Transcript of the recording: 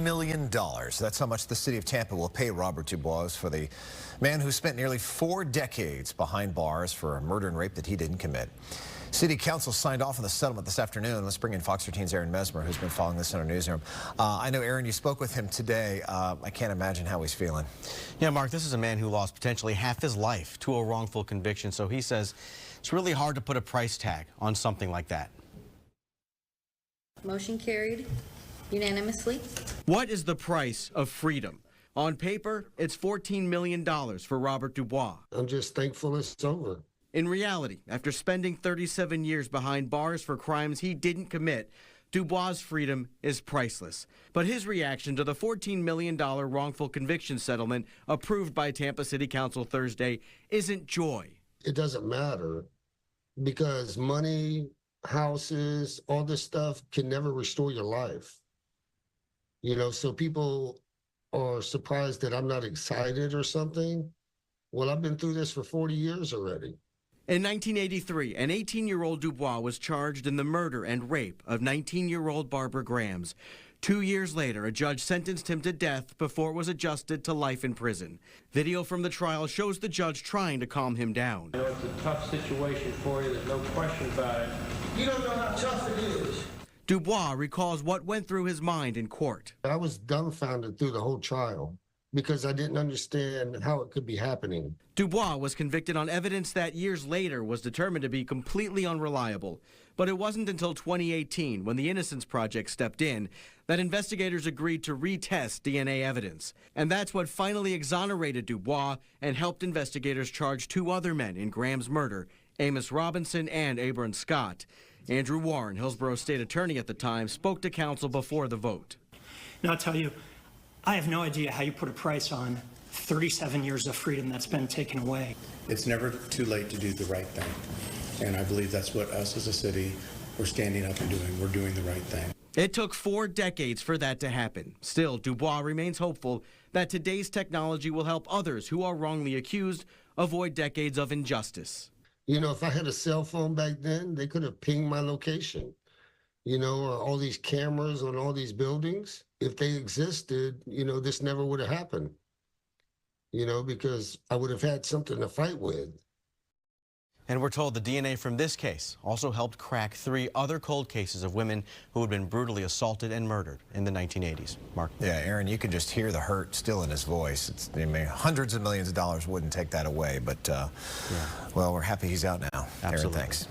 million. That's how much the city of Tampa will pay Robert DuBoise for the man who spent nearly 4 decades behind bars for a murder and rape that he didn't commit. City Council signed off on the settlement this afternoon. Let's bring in Fox 13's Aaron Mesmer, who's been following this in our newsroom. I know, Aaron, you spoke with him today. I can't imagine how he's feeling. Yeah, Mark, this is a man who lost potentially half his life to a wrongful conviction, so he says it's really hard to put a price tag on something like that. Motion carried unanimously. What is the price of freedom? On paper, it's $14 million for Robert DuBoise. I'm just thankful it's over. In reality, after spending 37 years behind bars for crimes he didn't commit, DuBoise' freedom is priceless. But his reaction to the $14 million wrongful conviction settlement approved by Tampa City Council Thursday isn't joy. It doesn't matter because money, houses, all this stuff can never restore your life. You know, so people are surprised that I'm not excited or something. Well, I've been through this for 40 years already. In 1983, an 18-year-old DuBoise was charged in the murder and rape of 19-year-old Barbara Grams. 2 years later, a judge sentenced him to death before it was adjusted to life in prison. Video from the trial shows the judge trying to calm him down. I know it's a tough situation for you, there's no question about it. You don't know how tough it is. DuBoise recalls what went through his mind in court. I was dumbfounded through the whole trial because I didn't understand how it could be happening. DuBoise was convicted on evidence that years later was determined to be completely unreliable. But it wasn't until 2018, when the Innocence Project stepped in, that investigators agreed to retest DNA evidence. And that's what finally exonerated DuBoise and helped investigators charge 2 other men in Graham's murder, Amos Robinson and Abram Scott. Andrew Warren, Hillsborough State Attorney at the time, spoke to council before the vote. And I'll tell you, I have no idea how you put a price on 37 years of freedom that's been taken away. It's never too late to do the right thing. And I believe that's what us as a city, we're standing up and doing. We're doing the right thing. It took 4 decades for that to happen. Still, DuBoise remains hopeful that today's technology will help others who are wrongly accused avoid decades of injustice. You know, if I had a cell phone back then, they could have pinged my location. You know, all these cameras on all these buildings, if they existed, you know, this never would have happened. You know, because I would have had something to fight with. And we're told the DNA from this case also helped crack 3 other cold cases of women who had been brutally assaulted and murdered in the 1980s. Mark? Yeah, Aaron, you can just hear the hurt still in his voice. I mean, hundreds of millions of dollars wouldn't take that away, but, well, we're happy he's out now. Absolutely. Aaron, thanks.